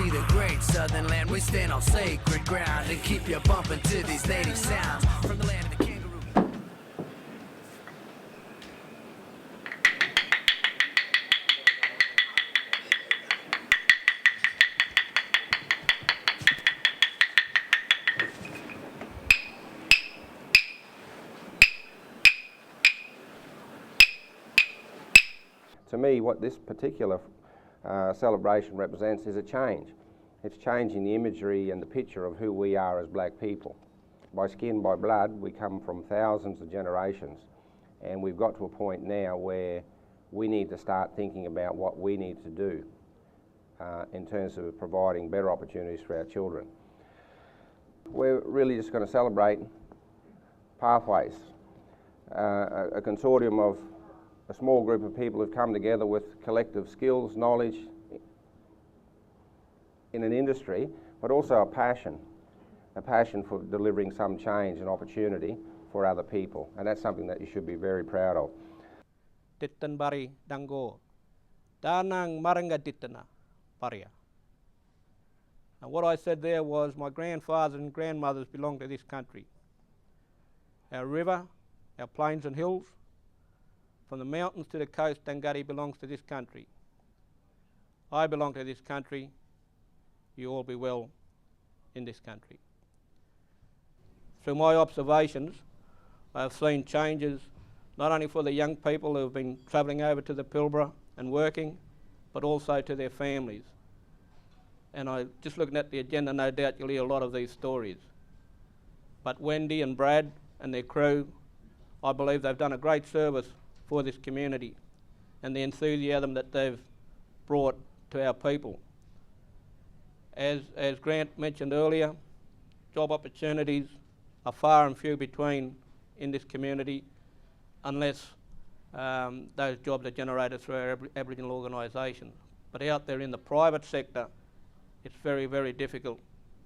see the great southern land. We stand on sacred ground and keep you bumping to these native sounds from the land of the kangaroo. To me, what this particular celebration represents is a change. It's changing the imagery and the picture of who we are as black people. By skin, by blood, we come from thousands of generations, and we've got to a point now where we need to start thinking about what we need to do in terms of providing better opportunities for our children. We're really just going to celebrate pathways, a consortium of a small group of people who've come together with collective skills, knowledge in an industry, but also a passion for delivering some change and opportunity for other people. And that's something that you should be very proud of. Titan bari dango, danang maranga titana paria. Now what I said there was my grandfathers and grandmothers belong to this country. Our river, our plains and hills, from the mountains to the coast, Dangari belongs to this country. I belong to this country. You all be well in this country. Through my observations, I have seen changes not only for the young people who have been travelling over to the Pilbara and working, but also to their families. And I just looking at the agenda, no doubt you'll hear a lot of these stories. But Wendy and Brad and their crew, I believe they've done a great service for this community and the enthusiasm that they've brought to our people. As Grant mentioned earlier, job opportunities are far and few between in this community unless those jobs are generated through our Aboriginal organisations. But out there in the private sector, it's very, very difficult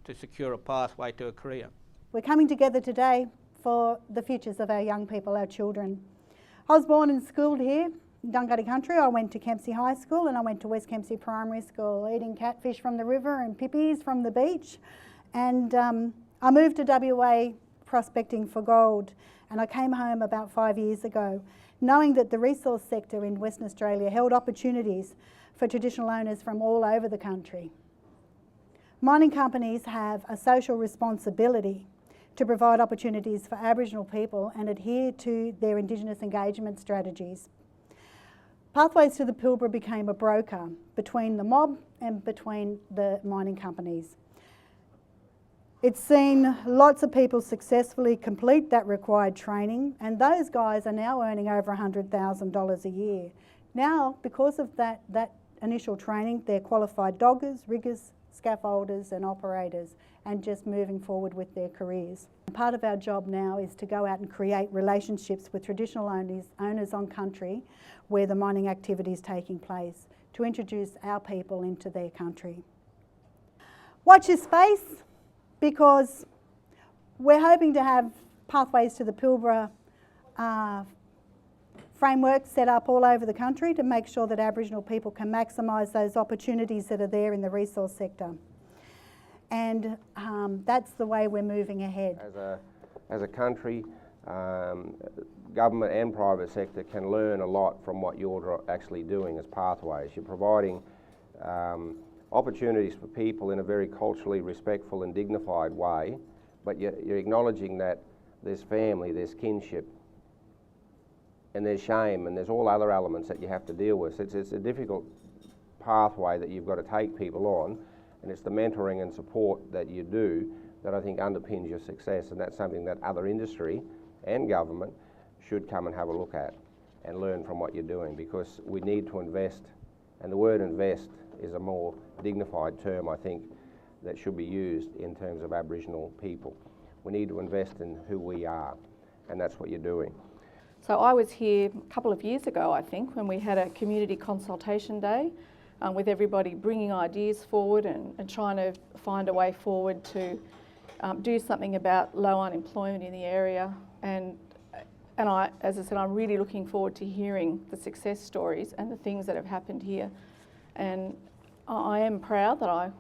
to secure a pathway to a career. We're coming together today for the futures of our young people, our children. I was born and schooled here in Dungari country. I went to Kempsey High School and I went to West Kempsey Primary School, eating catfish from the river and pippies from the beach. And I moved to WA prospecting for gold, and I came home about 5 years ago, knowing that the resource sector in Western Australia held opportunities for traditional owners from all over the country. Mining companies have a social responsibility to provide opportunities for Aboriginal people and adhere to their Indigenous engagement strategies. Pathways to the Pilbara became a broker between the mob and between the mining companies. It's seen lots of people successfully complete that required training, and those guys are now earning over $100,000 a year. Now, because of that initial training, they're qualified doggers, riggers, scaffolders and operators, and just moving forward with their careers. Part of our job now is to go out and create relationships with traditional owners on country where the mining activity is taking place, to introduce our people into their country. Watch your space, because we're hoping to have Pathways to the Pilbara framework set up all over the country to make sure that Aboriginal people can maximise those opportunities that are there in the resource sector. And that's the way we're moving ahead. As a country, government and private sector can learn a lot from what you're actually doing as Pathways. You're providing opportunities for people in a very culturally respectful and dignified way, but you're acknowledging that there's family, there's kinship, and there's shame, and there's all other elements that you have to deal with. It's a difficult pathway that you've got to take people on, and it's the mentoring and support that you do that I think underpins your success, and that's something that other industry and government should come and have a look at and learn from what you're doing, because we need to invest, and the word invest is a more dignified term, I think, that should be used in terms of Aboriginal people. We need to invest in who we are, and that's what you're doing. So I was here a couple of years ago, I think, when we had a community consultation day with everybody bringing ideas forward and trying to find a way forward to do something about low unemployment in the area. And I, as I said, I'm really looking forward to hearing the success stories and the things that have happened here. And I am proud that I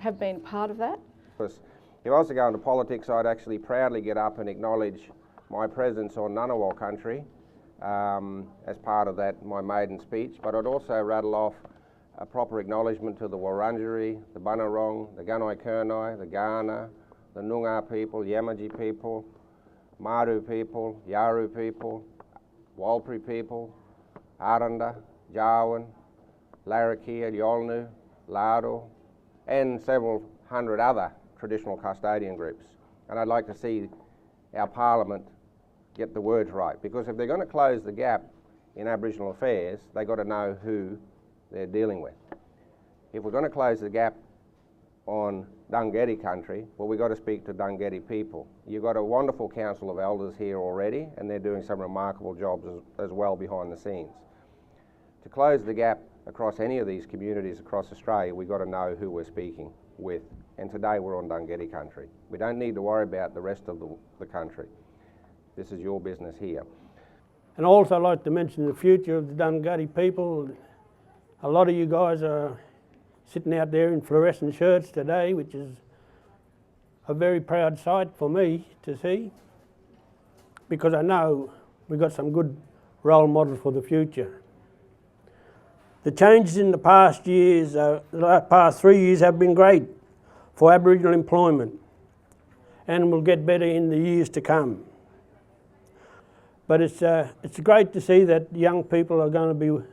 have been part of that. Because if I was to go into politics, I'd actually proudly get up and acknowledge my presence on Ngunnawal country as part of that, my maiden speech, but I'd also rattle off a proper acknowledgement to the Wurundjeri, the Bunurong, the Gunai Kurnai, the Kaurna, the Noongar people, Yamaji people, Maru people, Yaru people, Walpri people, Aranda, Jawan, Larrakia, Yolnu, Lado, and several hundred other traditional custodian groups. And I'd like to see our Parliament get the words right, because if they're going to close the gap in Aboriginal affairs, they've got to know who they're dealing with. If we're going to close the gap on Dungari country, well, we've got to speak to Dungari people. You've got a wonderful council of elders here already, and they're doing some remarkable jobs as well behind the scenes. To close the gap across any of these communities across Australia, we've got to know who we're speaking with. And today we're on Dungari country. We don't need to worry about the rest of the country. This is your business here. And I'd also like to mention the future of the Dungari people. A lot of you guys are sitting out there in fluorescent shirts today, which is a very proud sight for me to see, because I know we've got some good role models for the future. The changes in the past years, the past 3 years have been great for Aboriginal employment, and will get better in the years to come. But it's great to see that young people are going to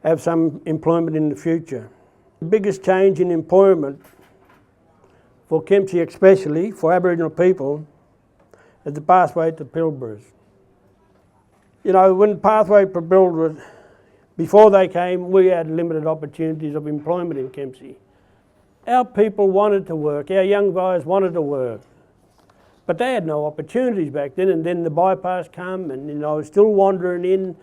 have some employment in the future. The biggest change in employment for Kempsey, especially for Aboriginal people, is the pathway to Pilbaras. You know, when the pathway to Pilbaras, before they came, we had limited opportunities of employment in Kempsey. Our people wanted to work, our young guys wanted to work, but they had no opportunities back then, and then the bypass come, and you know, still wandering in.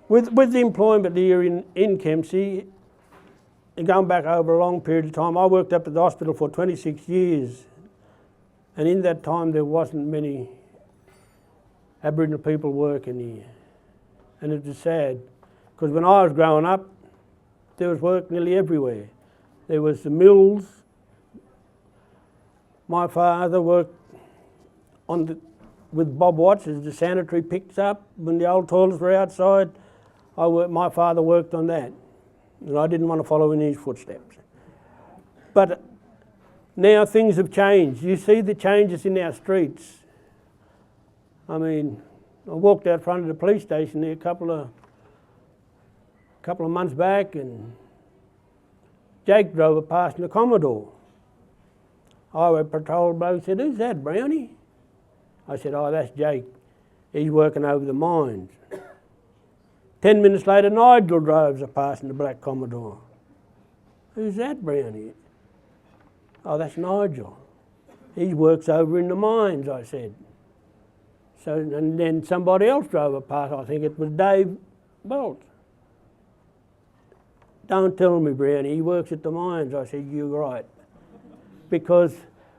With the employment here in Kempsey, and going back over a long period of time, I worked up at the hospital for 26 years, and in that time there wasn't many Aboriginal people working here. And it was sad, because when I was growing up, there was work nearly everywhere. There was the mills. My father worked with Bob Watts as the sanitary picks up when the old toilets were outside. My father worked on that, and I didn't want to follow in his footsteps. But now things have changed. You see the changes in our streets. I mean, I walked out front of the police station there a couple of months back, and Jake drove past in the Commodore. Highway patrol bloke said, "Who's that, Brownie?" I said, "Oh, that's Jake. He's working over the mines." 10 minutes later, Nigel drives past in the black Commodore. "Who's that, Brownie?" "Oh, that's Nigel. He works over in the mines," I said. So, and then somebody else drove past, I think it was Dave Bolt. "Don't tell me, Brownie, he works at the mines." I said, "You're right." Because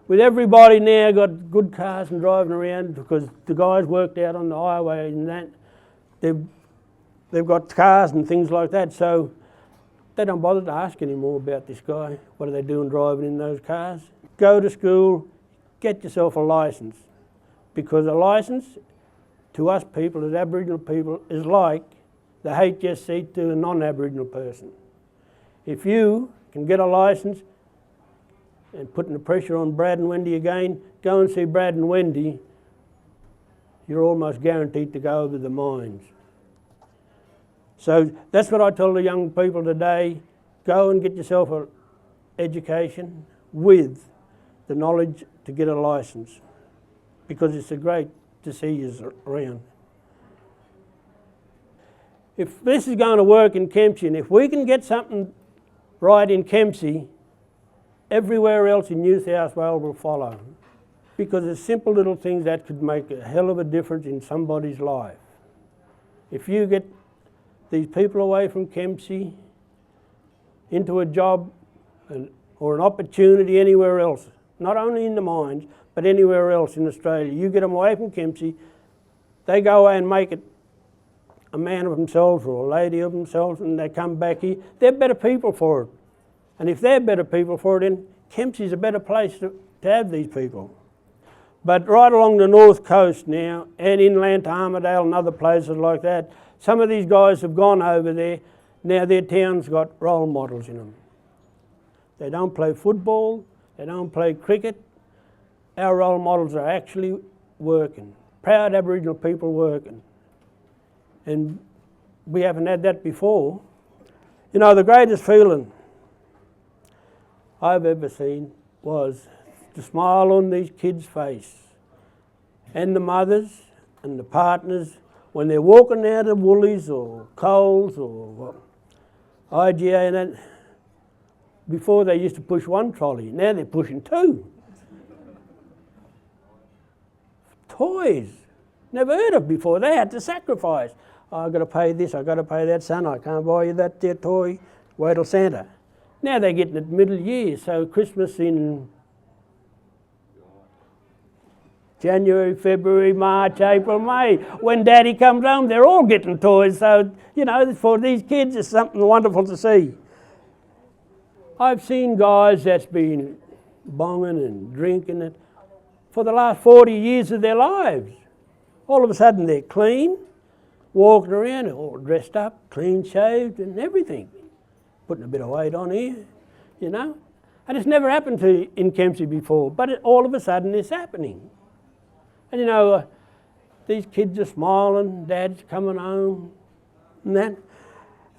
with everybody now got good cars and driving around, because the guys worked out on the highway and that, they've got cars and things like that, so they don't bother to ask anymore about this guy. What are they doing driving in those cars? Go to school, get yourself a licence, because a licence to us people as Aboriginal people is like the HSC to a non-Aboriginal person. If you can get a licence, and putting the pressure on Brad and Wendy again, go and see Brad and Wendy, you're almost guaranteed to go over the mines. So that's what I tell the young people today. Go and get yourself an education with the knowledge to get a licence, because it's great to see you around. If this is going to work in Kempsey, and if we can get something right in Kempsey, everywhere else in New South Wales will follow, because there's simple little things that could make a hell of a difference in somebody's life. If you get these people away from Kempsey into a job or an opportunity anywhere else, not only in the mines, but anywhere else in Australia, you get them away from Kempsey, they go away and make it a man of themselves or a lady of themselves, and they come back here, they're better people for it. And if they're better people for it, then Kempsey's a better place to have these people. But right along the north coast now, and inland to Armidale and other places like that, some of these guys have gone over there. Now their town's got role models in them. They don't play football, they don't play cricket. Our role models are actually working. Proud Aboriginal people working. And we haven't had that before. You know, the greatest feeling I've ever seen was the smile on these kids' face, and the mothers and the partners when they're walking out of Woolies or Coles or IGA and that. Before they used to push one trolley, now they're pushing two. Toys, never heard of before. They had to sacrifice. Oh, I've got to pay this, I've got to pay that, son, I can't buy you that there toy, wait till Santa. Now they're getting it middle year, so Christmas in January, February, March, April, May. When Daddy comes home, they're all getting toys. So, you know, for these kids, it's something wonderful to see. I've seen guys that's been bonging and drinking it for the last 40 years of their lives. All of a sudden they're clean, walking around, all dressed up, clean shaved and everything. Putting a bit of weight on here, you know. And it's never happened in Kempsey before, but all of a sudden it's happening. And you know, these kids are smiling, Dad's coming home and that.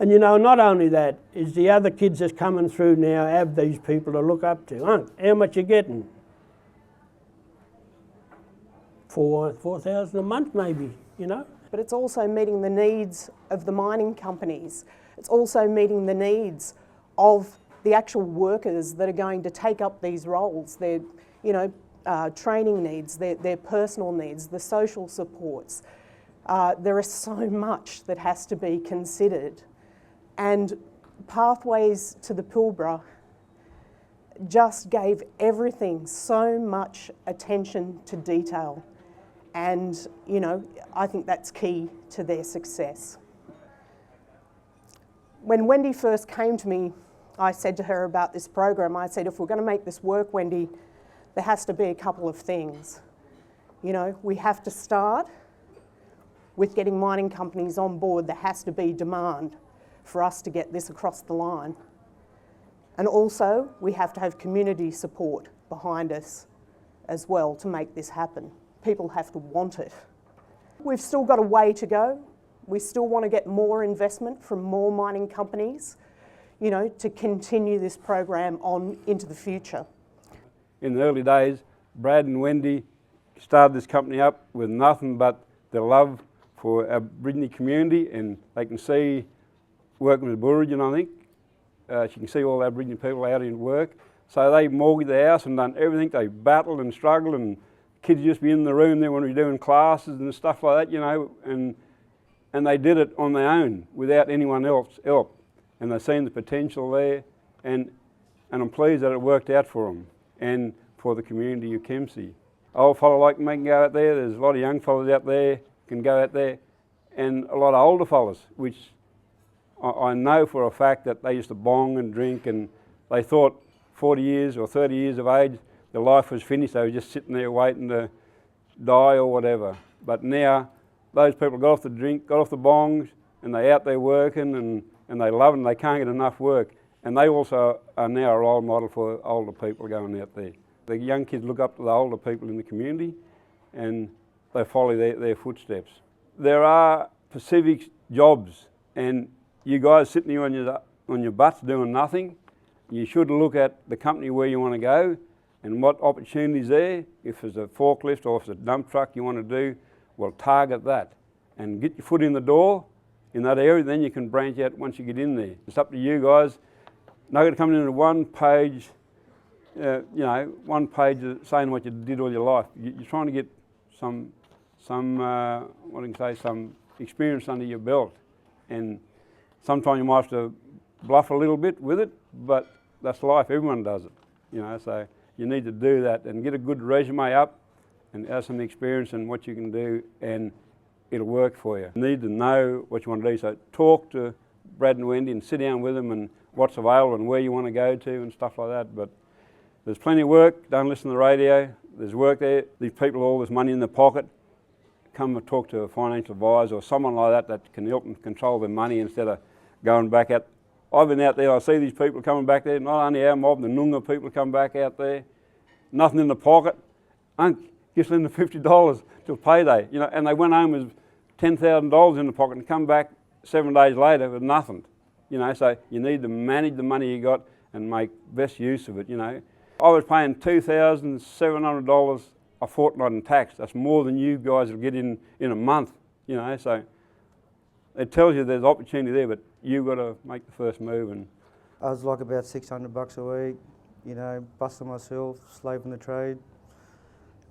And you know, not only that, is the other kids that's coming through now have these people to look up to. How much you getting? 4,000 a month maybe, you know. But it's also meeting the needs of the mining companies. It's also meeting the needs of the actual workers that are going to take up these roles. Their, you know, training needs, their personal needs, the social supports. There is so much that has to be considered. And Pathways to the Pilbara just gave everything so much attention to detail. And, you know, I think that's key to their success. When Wendy first came to me, I said to her about this program, I said, if we're going to make this work, Wendy, there has to be a couple of things. You know, we have to start with getting mining companies on board. There has to be demand for us to get this across the line. And also, we have to have community support behind us as well to make this happen. People have to want it. We've still got a way to go. We still want to get more investment from more mining companies, you know, to continue this program on into the future. In the early days, Brad and Wendy started this company up with nothing but their love for our Aboriginal community, and they can see working with Aboriginal, I think. She can see all the Aboriginal people out in work. So they mortgaged the house and done everything. They battled and struggled, and kids just be in the room there when we were doing classes and stuff like that, you know, and they did it on their own without anyone else's help. And they've seen the potential there, and I'm pleased that it worked out for them and for the community of Kempsey. Old fellow like me can go out there, there's a lot of young fellas out there can go out there, and a lot of older fellas, which I know for a fact that they used to bong and drink, and they thought 40 years or 30 years of age, their life was finished. They were just sitting there waiting to die or whatever. But now, those people got off the drink, got off the bongs, and they're out there working, and they love it, and they can't get enough work. And they also are now a role model for older people going out there. The young kids look up to the older people in the community, and they follow their footsteps. There are Pacific jobs, and you guys sitting here on your butts doing nothing, you should look at the company where you want to go and what opportunities there. If there's a forklift or if it's a dump truck you want to do, well, target that and get your foot in the door in that area, then you can branch out once you get in there. It's up to you guys. Not going to come into one page, one page saying what you did all your life. You're trying to get some experience under your belt, and sometimes you might have to bluff a little bit with it, but that's life. Everyone does it, you know. So you need to do that and get a good resume up and have some experience in what you can do, and it'll work for you. You need to know what you want to do. So talk to Brad and Wendy and sit down with them and what's available and where you want to go to and stuff like that. But there's plenty of work. Don't listen to the radio. There's work there. These people have all this money in their pocket. Come and talk to a financial advisor or someone like that that can help them control their money instead of going back out. I've been out there, I see these people coming back there, not only our mob, the Noongar people come back out there, nothing in the pocket. Just lend them $50 till payday, you know, and they went home with $10,000 in the pocket and come back 7 days later with nothing, you know. So you need to manage the money you got and make best use of it, you know. I was paying $2,700 a fortnight in tax. That's more than you guys will get in a month, you know. So it tells you there's opportunity there, but you've got to make the first move. And I was like about $600 a week, you know, busting myself, slaving the trade.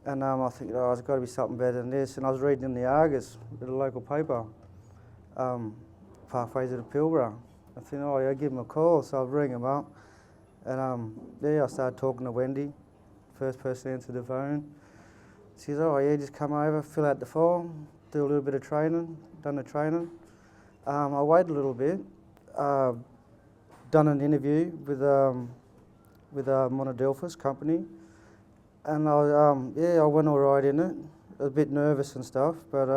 And I think, oh, there's got to be something better than this. And I was reading in the Argus, the local paper, pathways to the Pilbara. I think, oh yeah, give them a call. So I'll ring them up. And yeah, I started talking to Wendy. First person answered the phone. She says, oh yeah, just come over, fill out the form, do a little bit of training, done the training. I waited a little bit, done an interview with Monadelphous company. And I went all right in it. I was a bit nervous and stuff, but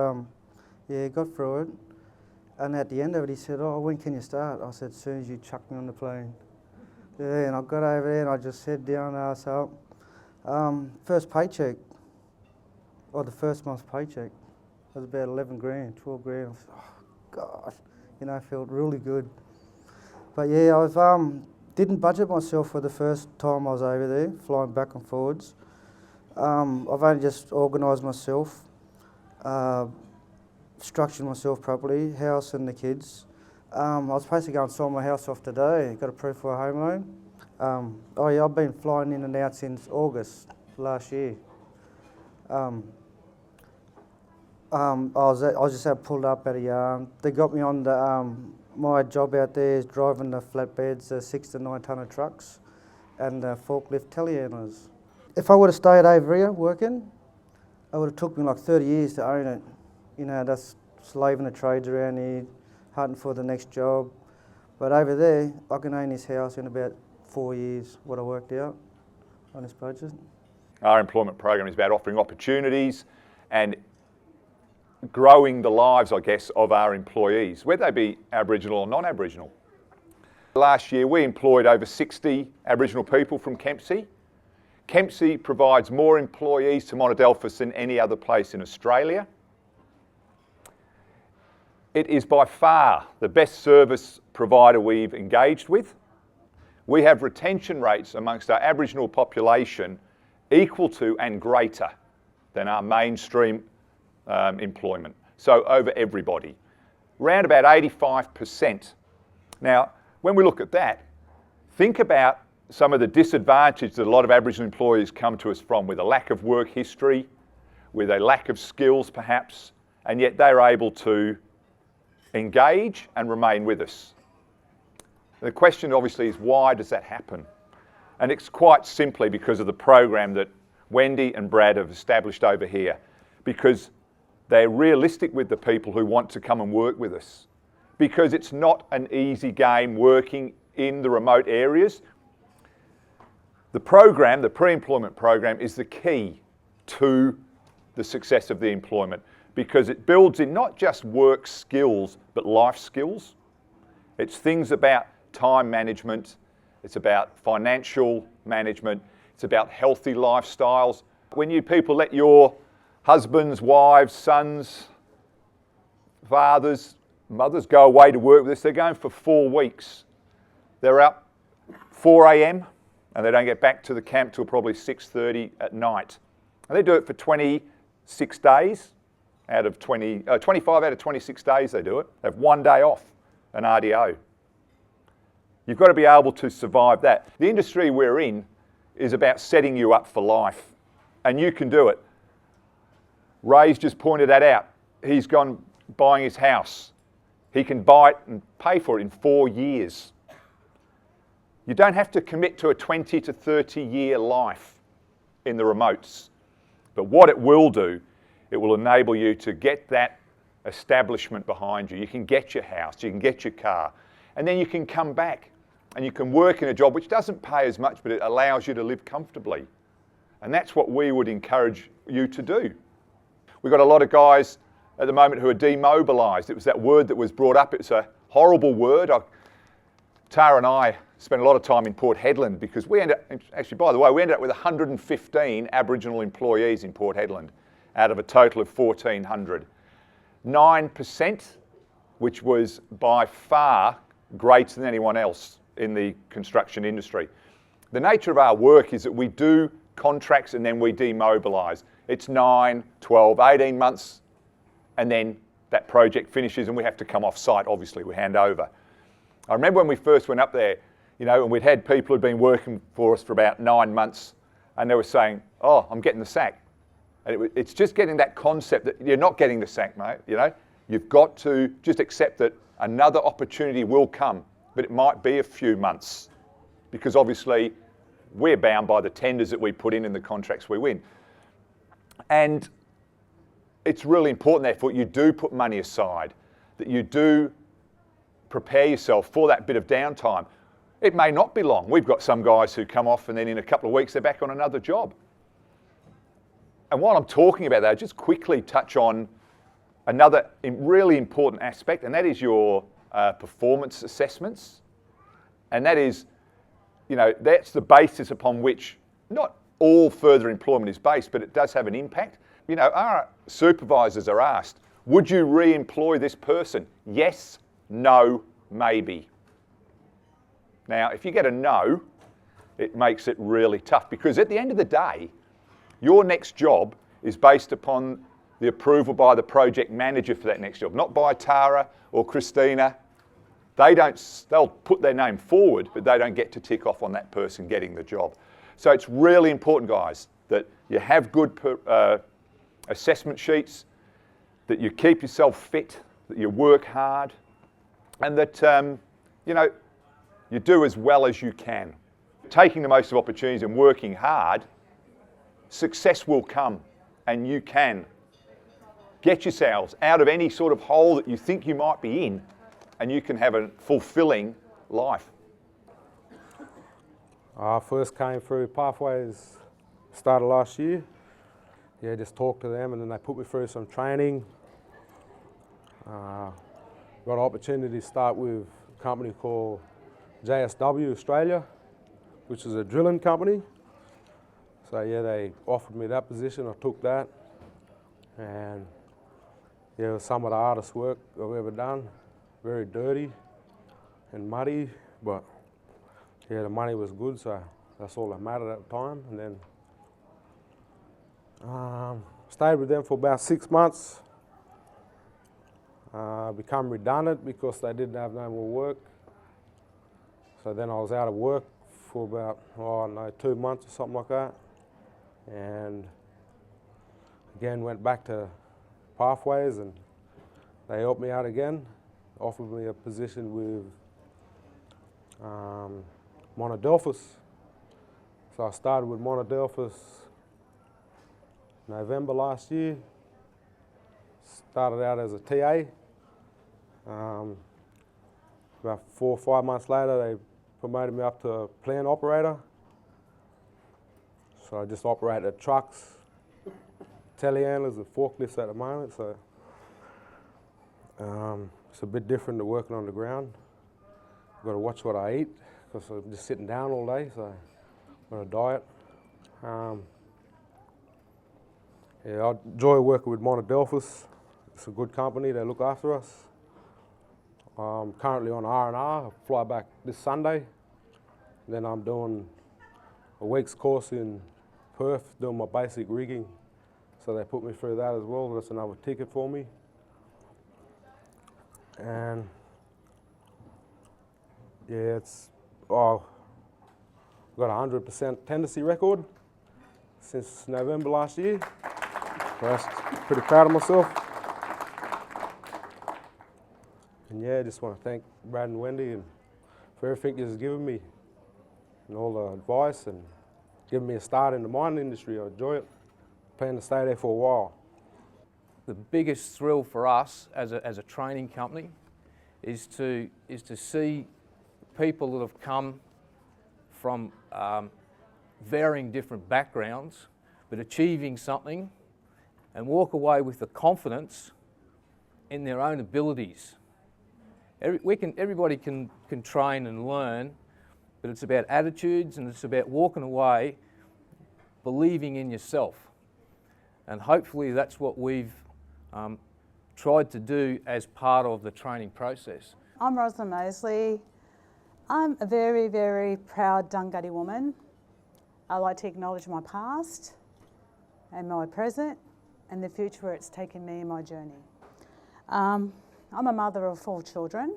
yeah, got through it. And at the end of it, he said, oh, when can you start? I said, as soon as you chuck me on the plane. Yeah, and I got over there and I just sat down, ass up. First paycheck, or the first month's paycheck, was about 11 grand, 12 grand. I said, oh, gosh, you know, I felt really good. But yeah, I was, didn't budget myself for the first time I was over there, flying back and forwards. I've only just organised myself, structured myself properly, house and the kids. I was supposed to go and sell my house off today, got approved for a home loan. Oh yeah, I've been flying in and out since August last year. I was just pulled up at a they got me on the, my job out there is driving the flatbeds, 6 to 9 tonner trucks and forklift telehandlers. If I would have stayed over here working, it would have took me like 30 years to own it. You know, that's slaving the trades around here, hunting for the next job. But over there, I can own this house in about 4 years, what I worked out on this budget. Our employment program is about offering opportunities and growing the lives, I guess, of our employees, whether they be Aboriginal or non-Aboriginal. Last year, we employed over 60 Aboriginal people from Kempsey. Kempsey provides more employees to Monadelphous than any other place in Australia. It is by far the best service provider we've engaged with. We have retention rates amongst our Aboriginal population equal to and greater than our mainstream employment. So over everybody, around about 85%. Now, when we look at that, think about some of the disadvantages that a lot of Aboriginal employees come to us from, with a lack of work history, with a lack of skills perhaps, and yet they're able to engage and remain with us. The question obviously is, why does that happen? And it's quite simply because of the program that Wendy and Brad have established over here, because they're realistic with the people who want to come and work with us, because it's not an easy game working in the remote areas. The program, the pre-employment program, is the key to the success of the employment, because it builds in not just work skills, but life skills. It's things about time management, it's about financial management, it's about healthy lifestyles. When you people let your husbands, wives, sons, fathers, mothers go away to work with us, they're going for 4 weeks. They're up 4 a.m. and they don't get back to the camp till probably 6:30 at night. And they do it for 26 days out of 25 out of 26 days they do it. They have 1 day off, an RDO. You've got to be able to survive that. The industry we're in is about setting you up for life, and you can do it. Ray's just pointed that out. He's gone buying his house. He can buy it and pay for it in 4 years. You don't have to commit to a 20 to 30 year life in the remotes. But what it will do, it will enable you to get that establishment behind you. You can get your house, you can get your car, And then you can come back and you can work in a job which doesn't pay as much, but it allows you to live comfortably. And that's what we would encourage you to do. We've got a lot of guys at the moment who are demobilised. It was that word that was brought up. It's a horrible word. Tara and I spent a lot of time in Port Hedland because we ended up, actually, by the way, we ended up with 115 Aboriginal employees in Port Hedland out of a total of 1,400. 9%, which was by far greater than anyone else in the construction industry. The nature of our work is that we do contracts and then we demobilise. It's 9, 12, 18 months and then that project finishes and we have to come off site, obviously, we hand over. I remember when we first went up there, and we'd had people who'd been working for us for about 9 months and they were saying, oh, I'm getting the sack. And it's just getting that concept that you're not getting the sack, mate, You've got to just accept that another opportunity will come, but it might be a few months because obviously we're bound by the tenders that we put in and the contracts we win. And it's really important, therefore, you do put money aside, that you do prepare yourself for that bit of downtime. It may not be long. We've got some guys who come off and then in a couple of weeks they're back on another job. And while I'm talking about that, I'll just quickly touch on another really important aspect, and that is your performance assessments. And that is, that's the basis upon which not all further employment is based, but it does have an impact. Our supervisors are asked, would you re-employ this person? Yes, no, maybe. Now, if you get a no, it makes it really tough because at the end of the day, your next job is based upon the approval by the project manager for that next job, not by Tara or Christina. They'll put their name forward, but they don't get to tick off on that person getting the job. So it's really important, guys, that you have good assessment sheets, that you keep yourself fit, that you work hard, and that, you do as well as you can. Taking the most of opportunities and working hard, success will come, and you can get yourselves out of any sort of hole that you think you might be in, and you can have a fulfilling life. I first came through Pathways, started last year. Just talked to them and then they put me through some training. Got an opportunity to start with a company called JSW Australia, which is a drilling company. So they offered me that position, I took that. And it was some of the hardest work I've ever done. Very dirty and muddy, but the money was good, so that's all that mattered at the time. And then stayed with them for about 6 months. Become redundant because they didn't have no more work. So then I was out of work for about 2 months or something like that. And again went back to Pathways and they helped me out again, offered me a position with Monadelphous. So I started with Monadelphous November last year. Started out as a TA. About 4 or 5 months later, they promoted me up to a plant operator. So I just operated trucks, telehandlers and forklifts at the moment. So it's a bit different to working on the ground. I've got to watch what I eat because I'm just sitting down all day, so I've got a diet. I enjoy working with Monadelphous. It's a good company, they look after us. I'm currently on R&R, I fly back this Sunday. Then I'm doing a week's course in Perth, doing my basic rigging. So they put me through that as well, that's another ticket for me. And I've got a 100% tendency record since November last year. So that's pretty proud of myself. And I just want to thank Brad and Wendy and for everything you've given me and all the advice and giving me a start in the mining industry. I enjoy it. Plan to stay there for a while. The biggest thrill for us as a training company is to see people that have come from varying different backgrounds, but achieving something, and walk away with the confidence in their own abilities. Everybody can train and learn, but it's about attitudes, and it's about walking away believing in yourself. And hopefully that's what we've tried to do as part of the training process. I'm Rosalind Mosley. I'm a very, very proud Dunghutti woman. I like to acknowledge my past and my present and the future where it's taken me in my journey. I'm a mother of 4 children,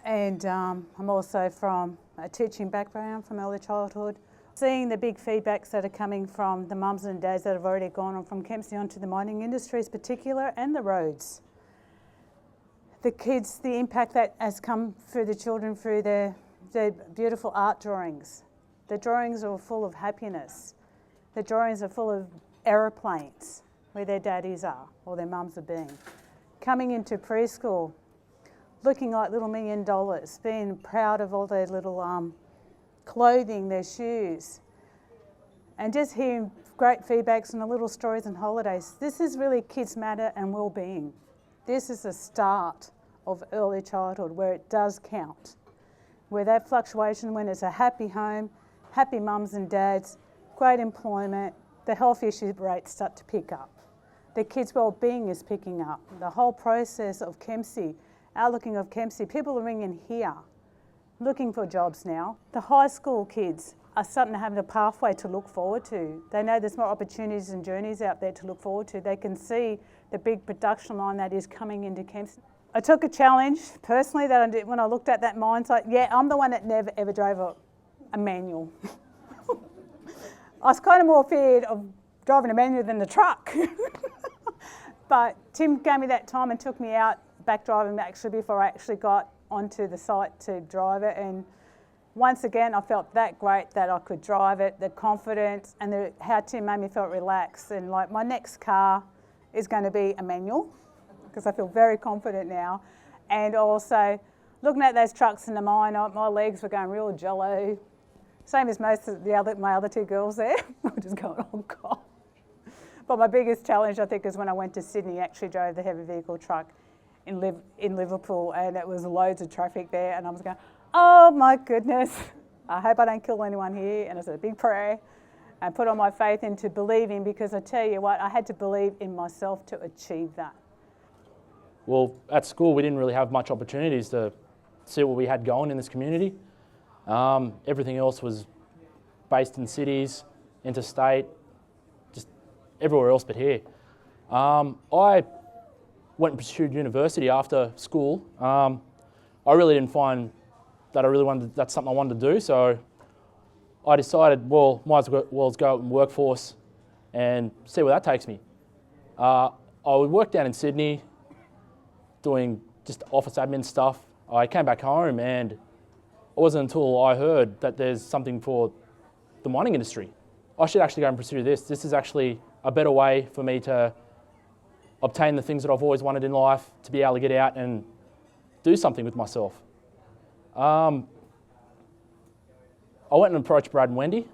and I'm also from a teaching background from early childhood. Seeing the big feedbacks that are coming from the mums and dads that have already gone on from Kempsey onto the mining industries particular, and the roads. The kids, the impact that has come through the children through their beautiful art drawings. The drawings are full of happiness. The drawings are full of aeroplanes where their daddies are or their mums have been. Coming into preschool, looking like little $1 million, being proud of all their little clothing, their shoes, and just hearing great feedbacks and the little stories and holidays. This is really Kids Matter and Wellbeing. This is the start of early childhood where it does count, where that fluctuation, when it's a happy home, happy mums and dads, great employment, the health issue rates start to pick up. The kids' well-being is picking up. The whole process of Kempsey, outlooking of Kempsey, people are ringing here, looking for jobs now. The high school kids are starting to have a pathway to look forward to. They know there's more opportunities and journeys out there to look forward to. They can see the big production line that is coming into Kempsey. I took a challenge personally that I did when I looked at that mine site. Yeah, I'm the one that never ever drove a manual. I was kind of more feared of driving a manual than the truck. But Tim gave me that time and took me out back driving actually before I actually got onto the site to drive it. And once again, I felt that great that I could drive it, the confidence and how Tim made me feel relaxed. And like my next car is going to be a manual because I feel very confident now. And also looking at those trucks in the mine, my legs were going real jello. Same as most of my other 2 girls there. I was just going, oh God. But my biggest challenge, I think, is when I went to Sydney, actually drove the heavy vehicle truck in Liverpool, and it was loads of traffic there, and I was going, oh my goodness, I hope I don't kill anyone here. And it was a big prayer and put all my faith into believing, because I tell you what, I had to believe in myself to achieve that. Well, at school we didn't really have much opportunities to see what we had going in this community. Everything else was based in cities, interstate, just everywhere else but here. I went and pursued university after school. I really didn't find that that's something I wanted to do, so I decided, well, might as well go out in the workforce and see where that takes me. I would work down in Sydney doing just office admin stuff. I came back home, and it wasn't until I heard that there's something for the mining industry. I should actually go and pursue this. This is actually a better way for me to obtain the things that I've always wanted in life, to be able to get out and do something with myself. I went and approached Brad and Wendy,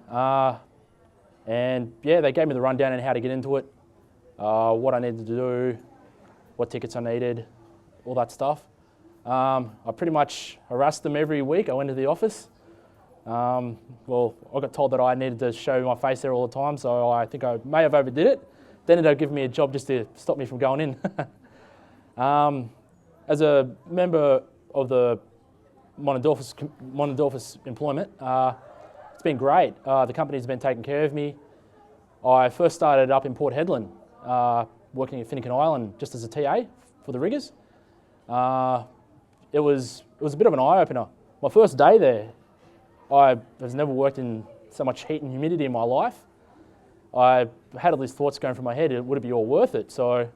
and yeah, they gave me the rundown on how to get into it, what I needed to do, what tickets I needed, all that stuff. I pretty much harassed them every week. I went to the office. Well, I got told that I needed to show my face there all the time, so I think I may have overdid it. Then they'd give me a job just to stop me from going in. As a member of the Monadelphous employment, it's been great. The company's been taking care of me. I first started up in Port Hedland, working at Finucane Island just as a TA for the riggers. It was a bit of an eye-opener. My first day there, I have never worked in so much heat and humidity in my life. I had all these thoughts going through my head, would it be all worth it? So,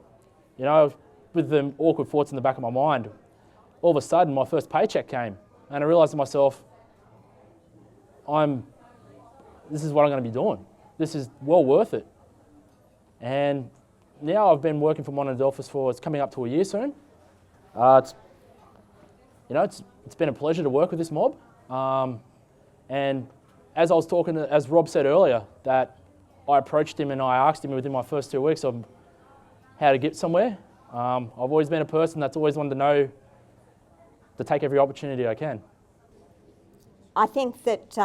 you know, with the awkward thoughts in the back of my mind, all of a sudden my first paycheck came, and I realised to myself, this is what I'm going to be doing. This is well worth it. And now I've been working for Monadelphous for, it's coming up to a year soon. It's been a pleasure to work with this mob. And as I was talking, as Rob said earlier, that I approached him and I asked him within my first 2 weeks of how to get somewhere. I've always been a person that's always wanted to know to take every opportunity I can. I think that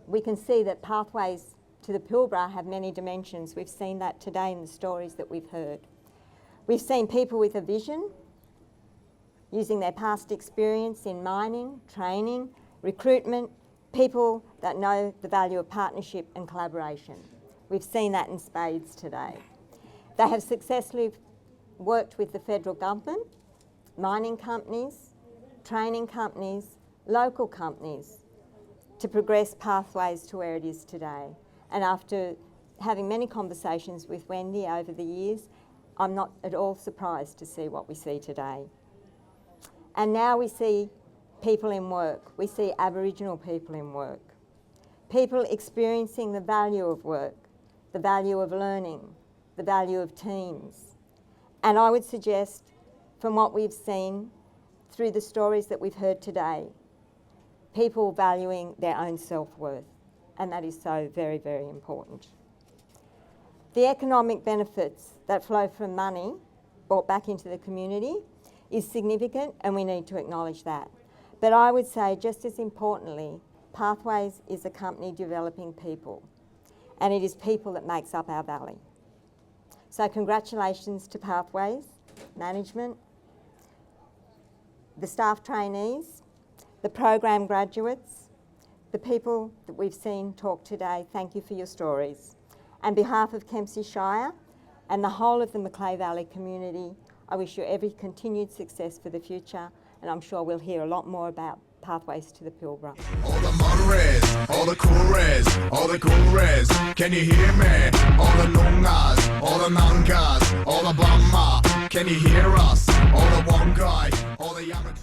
we can see that pathways to the Pilbara have many dimensions. We've seen that today in the stories that we've heard. We've seen people with a vision, using their past experience in mining, training, recruitment, people that know the value of partnership and collaboration. We've seen that in spades today. They have successfully worked with the federal government, mining companies, training companies, local companies, to progress pathways to where it is today. And after having many conversations with Wendy over the years, I'm not at all surprised to see what we see today. And now we see people in work. We see Aboriginal people in work. People experiencing the value of work, the value of learning, the value of teams. And I would suggest, from what we've seen through the stories that we've heard today, people valuing their own self-worth. And that is so very, very important. The economic benefits that flow from money brought back into the community is significant, and we need to acknowledge that. But I would say, just as importantly, Pathways is a company developing people, and it is people that makes up our valley. So congratulations to Pathways, management, the staff trainees, the program graduates, the people that we've seen talk today. Thank you for your stories. On behalf of Kempsey Shire and the whole of the Macleay Valley community, I wish you every continued success for the future, and I'm sure we'll hear a lot more about Pathways to the Pilbara. All the mud res, all the cool res, all the cool res, can you hear me? All the Noongas, all the Nungas, all the Bumma, can you hear us? All the Wonkai, all the Yamaha.